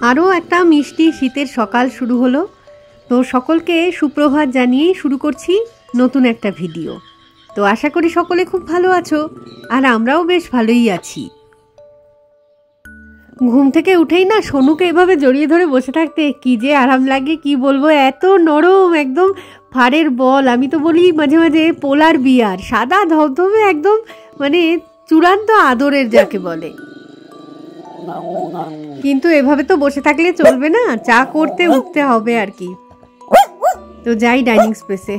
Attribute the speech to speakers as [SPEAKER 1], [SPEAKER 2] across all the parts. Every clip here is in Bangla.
[SPEAKER 1] আরও একটা মিষ্টি শীতের সকাল শুরু হলো। তো সকলকে সুপ্রভাত জানিয়েই শুরু করছি নতুন একটা ভিডিও। তো আশা করি সকলে খুব ভালো আছো, আর আমরাও বেশ ভালোই আছি। ঘুম থেকে উঠেই না সোনুকে এভাবে জড়িয়ে ধরে বসে থাকতে কি যে আরাম লাগে, কি বলবো, এত নরম, একদম ফাড়ের বল। আমি তো বলি মাঝে মাঝে পোলার বিয়ার, সাদা ধবধবে, একদম মানে চূড়ান্ত আদরের যাকে বলে। কিন্তু এভাবে তো বসে থাকলে চলবে না, চা করতে উঠতে হবে আর কি। তো যাই ডাইনিং স্পেসে।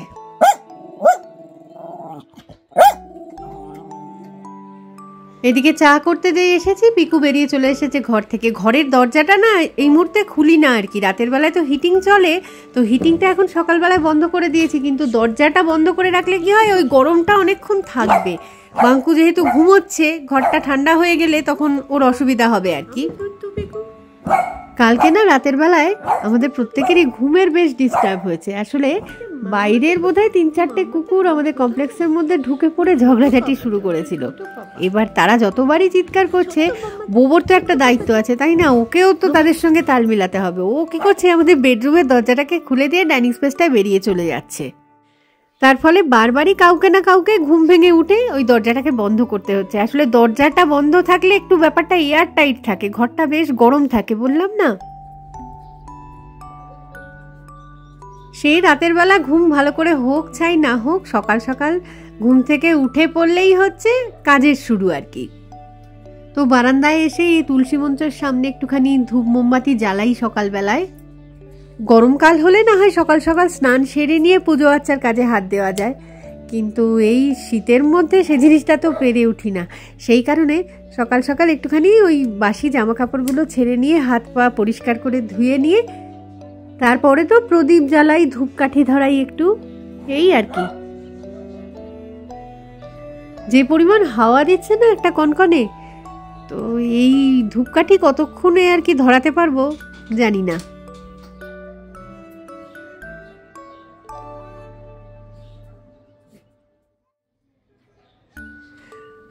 [SPEAKER 1] এদিকে চা করতে যেয়ে এসেছি, পিকু বেরিয়ে চলে এসেছে ঘর থেকে। ঘরের দরজাটা না এই মুহূর্তে খুলি না আর কি, রাতের বেলায় তো হিটিং চলে, তো হিটিংটা এখন সকালবেলায় বন্ধ করে দিয়েছি। কিন্তু দরজাটা বন্ধ করে রাখলে কি হয়, ওই গরমটা অনেকক্ষণ থাকবে। বাঙ্কু যেহেতু ঘুমোচ্ছে, ঘরটা ঠান্ডা হয়ে গেলে তখন ওর অসুবিধা হবে আর কি। কালকে না রাতের বেলায় আমাদের প্রত্যেকেরই ঘুমের বেশ ডিস্টার্ব হয়েছে। আসলে বাইরের বোধহয় 3-4টে কুকুর আমাদের কমপ্লেক্সের মধ্যে ঢুকে পড়ে ঝগড়াঝাটি শুরু করেছিল। এবার তারা যতবারই চিৎকার করছে, বোবর তো একটা দায়িত্ব আছে তাই না, ওকেও তো তাদের সঙ্গে তাল মিলাতে হবে। ও কি করছে, আমাদের বেডরুমের দরজাটাকে খুলে দিয়ে ডাইনিং স্পেসটায় বেরিয়ে চলে যাচ্ছে। তার ফলে বারবারই কাউকে না কাউকে ঘুম ভেঙে উঠে ওই দরজাটাকে বন্ধ করতে হচ্ছে। আসলে দরজাটা বন্ধ থাকলে একটু ব্যাপারটা এয়ার টাইট থাকে, ঘরটা বেশ গরম থাকে, বললাম না। সেই রাতের বেলা ঘুম ভালো করে হোক চাই না হোক, সকাল সকাল ঘুম থেকে উঠে পড়লেই হচ্ছে কাজের শুরু আর কি। তো বারান্দায় এসে এই তুলসী মঞ্চের সামনে একটুখানি ধূপ মোমবাতি জ্বালাই সকালবেলায়। গরমকাল হলে না হয় সকাল সকাল স্নান সেরে নিয়ে পুজো আর্চার কাজে হাত দেওয়া যায়, কিন্তু এই শীতের মধ্যে সে জিনিসটা তো পেরে উঠি না। সেই কারণে সকাল সকাল একটুখানি ওই বাসি জামা কাপড়গুলো ছেড়ে নিয়ে হাত পা পরিষ্কার করে ধুয়ে নিয়ে তারপরে তো প্রদীপ জ্বালাই, ধূপকাঠি ধরাই একটু, এই আর কি। যে পরিমাণ হাওয়া দিচ্ছে না একটা কনকনে, তো এই ধূপকাঠি কতক্ষণে আর কি ধরাতে পারবো জানি না।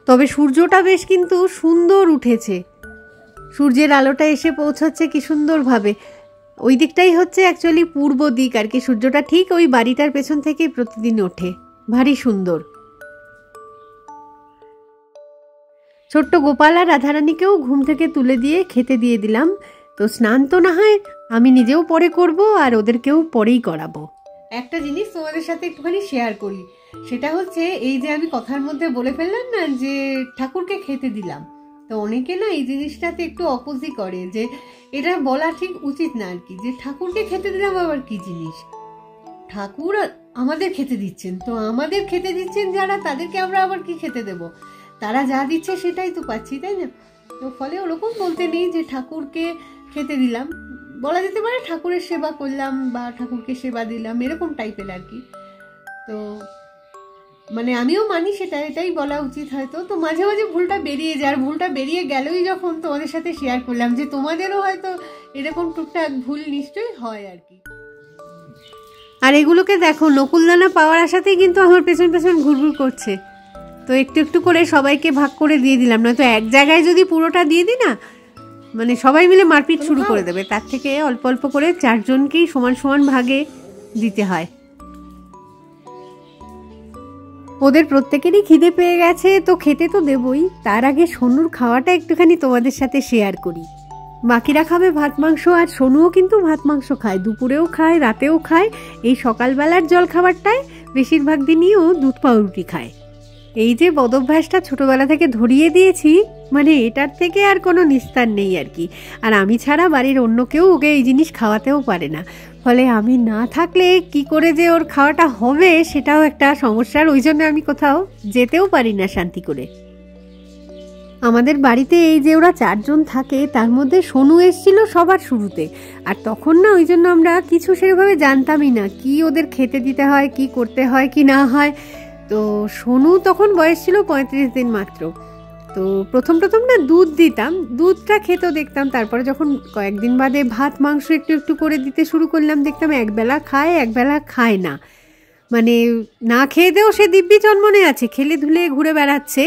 [SPEAKER 1] তবে সূর্যটা বেশ কিন্তু সুন্দর উঠেছে, সূর্যের আলোটা এসে পৌঁছাচ্ছে কি সুন্দরভাবে। ওই দিকটাই হচ্ছে অ্যাকচুয়ালি পূর্ব দিক আর কি। সূর্যটা ঠিক ওই বাড়িটার পেছন থেকেই প্রতিদিন ওঠে, ভারী সুন্দর। ছোট্ট গোপাল আর রাধারানীকেও ঘুম থেকে তুলে দিয়ে খেতে দিয়ে দিলাম। তো স্নান তো না হয় আমি নিজেও পরে করব, আর ওদেরকেও পরেই করাবো। একটা জিনিস তোমাদের সাথে একটুখানি শেয়ার করি, সেটা হচ্ছে এই যে আমি কথার মধ্যে বলে ফেললাম না যে ঠাকুরকে খেতে দিলাম, তো অনেকে না এই জিনিসটাতে একটু অপোজি করে যে এটা বলা ঠিক উচিত না আর কি, যে ঠাকুরকে খেতে দিলাম আবার কি জিনিস। ঠাকুর আমাদের খেতে দিচ্ছেন, তো আমাদের খেতে দিচ্ছেন যারা, তাদেরকে আমরা আবার কি খেতে দেব? তারা যা দিচ্ছে সেটাই তো পাচ্ছি, তাই না? তো ফলে ওরকম বলতে নেই যে ঠাকুরকে খেতে দিলাম, বলা যেতে পারে ঠাকুরের সেবা করলাম বা ঠাকুরকে সেবা দিলাম, এরকম টাইপের আর কি। তো মানে আমিও মানি সেটা, এটাই বলা উচিত হয়তো। তো মাঝে মাঝে ভুলটা বেরিয়ে যায়, আর ভুলটা বেরিয়ে গেলেই যখন তোমাদের সাথে শেয়ার করলাম যে তোমাদেরও হয়তো এরকম টুকটাক ভুল নিশ্চয়ই হয় আর কি। আর এগুলোকে দেখো, নকুলদানা পাওয়ার আশাতেই কিন্তু আমার পেছন পেছন ঘুরঘুর করছে। তো একটু একটু করে সবাইকে ভাগ করে দিয়ে দিলাম, না তো এক জায়গায় যদি পুরোটা দিয়ে দিই না, মানে সবাই মিলে মারপিট শুরু করে দেবে। তার থেকে অল্প অল্প করে 4 জনকেই সমান সমান ভাগে দিতে হয়। ওদের প্রত্যেকেরই খিদে পেয়ে গেছে, তো খেতে তো দেবই। তার আগে সোনুর খাওয়াটা একটুখানি তোমাদের সাথে শেয়ার করি। বাকিরা খাবে ভাত মাংস, আর সোনুও কিন্তু ভাত মাংস খায়, দুপুরেও খায়, রাতেও খায়। এই সকালবেলার জল খাবারটায় বেশিরভাগ দিনই ও দুধ পাউরুটি খায়। এই যে বদভ্যাসটা ছোটবেলা থেকে ধরিয়ে দিয়েছি, মানে এটার থেকে আর কোনো নিস্তার নেই আর কি। আর আমি ছাড়া বাড়ির অন্য কেউ ওকে এই জিনিস খাওয়াতেও পারে না, ফলে আমি না থাকলে কি করে যে ওর খাওয়াটা হবে সেটাও একটা সমস্যার। ওই জন্য আমি কোথাও যেতেও পারি না শান্তি করে। আমাদের বাড়িতে এই যে ওরা 4 জন থাকে, তার মধ্যে সোনু এসেছিল সবার শুরুতে, আর তখন না ওই জন্য আমরা কিছু সেভাবে জানতামই না কি ওদের খেতে দিতে হয়, কি করতে হয় কি না হয়। তো সোনু তখন বয়স ছিল 35 দিন মাত্র। তো প্রথম না দুধ দিতাম, দুধটা খেতেও দেখতাম। তারপরে যখন কয়েকদিন বাদে ভাত মাংস একটু একটু করে দিতে শুরু করলাম, দেখতাম একবেলা খায় একবেলা খায় না, মানে না খেয়ে দেও সে দিব্যি চনমনে আছে, খেলে ধুলে ঘুরে বেড়াচ্ছে।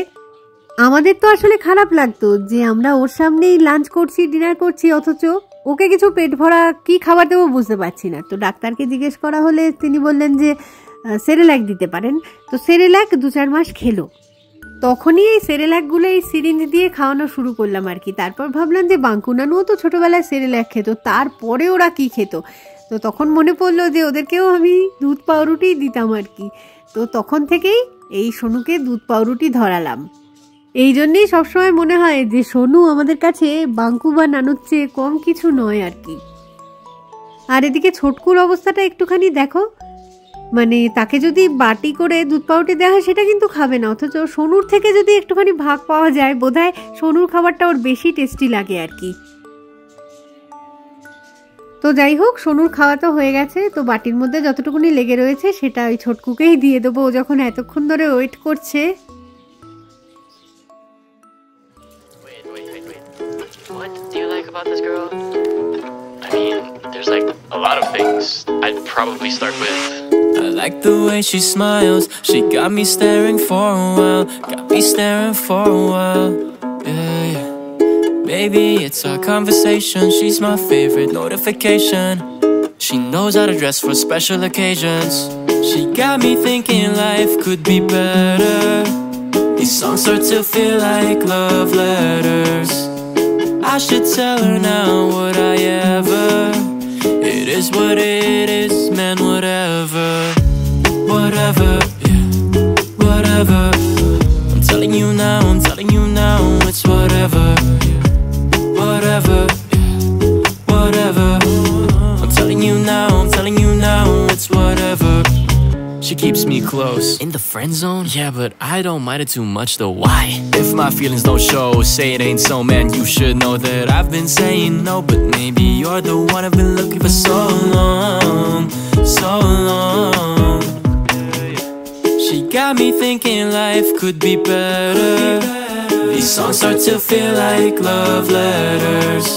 [SPEAKER 1] আমাদের তো আসলে খারাপ লাগতো যে আমরা ওর সামনেই লাঞ্চ করছি, ডিনার করছি, অথচ ওকে কিছু পেট ভরা কি খাবার দেবো বুঝতে পারছি না। তো ডাক্তারকে জিজ্ঞেস করা হলে তিনি বললেন যে সেরেল্যাক দিতে পারেন। তো সেরেল্যাক 2-4 মাস খেলো, তখনই এই সেরেল্যাকগুলো এই সিরিঞ্জ দিয়ে খাওয়ানো শুরু করলাম আর কি। তারপর ভাবলাম যে বাঙ্কুনানুও তো ছোটোবেলায় সেরেল্যাক খেত, তারপরে ওরা কি খেত। তো তখন মনে পড়লো যে ওদেরকেও আমি দুধ পাউরুটি দিতাম আর কি। তো তখন থেকেই এই সোনুকে দুধ পাউরুটি ধরালাম। এই জন্যেই সবসময় মনে হয় যে সোনু আমাদের কাছে বাঙ্কু বা নানুর চেয়ে কম কিছু নয় আর কি। আর এদিকে ছোটকুর অবস্থাটা একটুখানি দেখো, মানে তাকে যদি বাটি করে দুধ পাউরুটি দেওয়া হয় সেটা কিন্তু খাবে না, অথচ সোনুর থেকে যদি একটুখানি ভাগ পাওয়া যায় বোধহয় সোনুর খাবারটা ওর বেশি টেস্টি লাগে আর কি। তো যাই হোক, সোনুর খাওয়া তো হয়ে গেছে। তো বাটির মধ্যে যতটুকুনি লেগে রয়েছে সেটা ওই ছোটকুকেই দিয়ে দেবো, ও যখন এতক্ষণ ধরে ওয়েট করছে।
[SPEAKER 2] What do you like about this girl? I mean, there's like a lot of things. I'd probably start with
[SPEAKER 3] I like the way she smiles. She got me staring for a while. Got me staring for a while. Yeah, yeah. Baby, it's our conversation. She's my favorite notification. She knows how to dress for special occasions. She got me thinking life could be better. These songs start to feel like love letters. I should tell her now, would I ever? It is what it is, man, whatever. Whatever, yeah, whatever. I'm telling you now, I'm telling you now, it's whatever. Whatever, yeah, whatever. I'm telling you now, I'm telling you now, it's whatever. She keeps me close. In the friend zone? Yeah, but I don't mind it too much though. Why? If my feelings don't show, say it ain't so, man, you should know that I've been saying no. But maybe you're the one I've been looking for so long, so long. She got me thinking life could be better. These songs start to feel like love letters.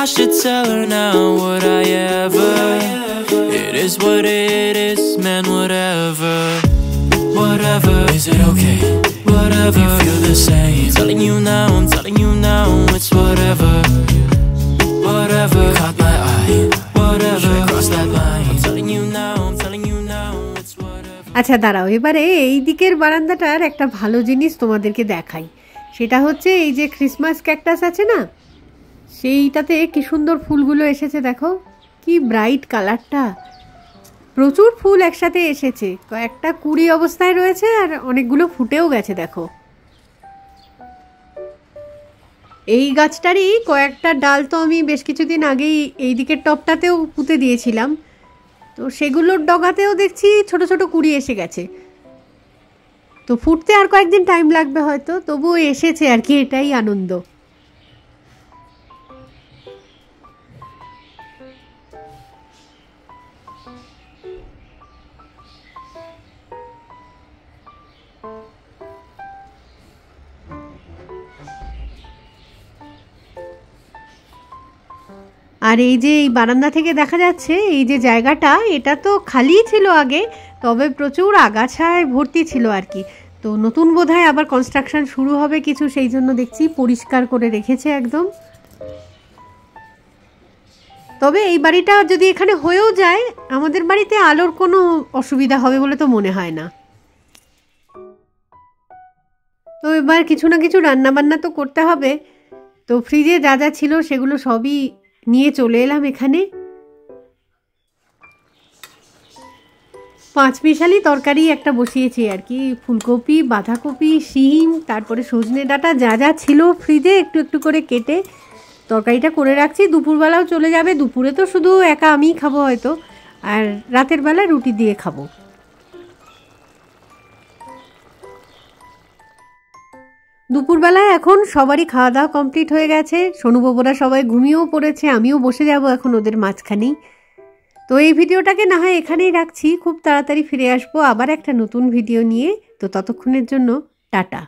[SPEAKER 3] I should tell her now, would I ever? It is what it is, man, whatever. Whatever, is it okay? Whatever, you feel the same. I'm telling you now, I'm telling you now, it's whatever. Whatever, you caught my eye. Whatever, should I cross that line? I'm telling you now, I'm telling you now, it's whatever.
[SPEAKER 1] আচ্ছা দাঁড়াও, এবারে এই দিকের বারান্দাটার একটা ভালো জিনিস তোমাদেরকে দেখাই। সেটা হচ্ছে এই যে ক্রিসমাস ক্যাকটাস আছে না, সেইটাতে কি সুন্দর ফুলগুলো এসেছে দেখো, কি ব্রাইট কালারটা। প্রচুর ফুল একসাথে এসেছে, কয়েকটা কুড়ি অবস্থায় রয়েছে আর অনেকগুলো ফুটেও গেছে দেখো। এই গাছটারই কয়েকটা ডাল তো আমি বেশ কিছুদিন আগেই এই দিকের টপটাতেও পুঁতে দিয়েছিলাম, তো সেগুলোর ডগাতেও দেখছি ছোট ছোট কুড়ি এসে গেছে। তো ফুটতে আর কয়েকদিন টাইম লাগবে হয়তো, তবুও এসেছে আর কি, এটাই আনন্দ। আর এই যে এই বারান্দা থেকে দেখা যাচ্ছে এই যে জায়গাটা, এটা তো খালি ছিল আগে, তবে প্রচুর আগাছায় ভর্তি ছিল আর কি। তো নতুন বোধহয় আবার কনস্ট্রাকশন শুরু হবে কিছু, সেই জন্য দেখছি পরিষ্কার করে রেখেছে একদম। তবে এই বাড়িটা যদি এখানে হয়েও যায়, আমাদের বাড়িতে আলোর কোনো অসুবিধা হবে বলে তো মনে হয় না। তো এবার কিছু না কিছু রান্না বান্না তো করতে হবে। তো ফ্রিজে যা যা ছিল সেগুলো সবই নিয়ে চলে এলাম এখানে। 5 মিশালি তরকারি একটা বসিয়েছি আর কি, ফুলকপি, বাঁধাকপি, শিম, তারপরে সজনে ডাঁটা, যা যা ছিল ফ্রিজে একটু একটু করে কেটে তরকারিটা করে রাখছি। দুপুরবেলাও চলে যাবে, দুপুরে তো শুধু একা আমিই খাবো হয়তো, আর রাতের বেলা রুটি দিয়ে খাবো। দুপুরবেলায় এখন সবারই খাওয়া দাওয়া কমপ্লিট হয়ে গেছে, সোনুবাবুরা সবাই ঘুমিয়েও পড়েছে, আমিও বসে যাব এখন ওদের মাঝখানেই। তো এই ভিডিওটাকে না হয় এখানেই রাখছি, খুব তাড়াতাড়ি ফিরে আসবো আবার একটা নতুন ভিডিও নিয়ে। তো ততক্ষণের জন্য টাটা।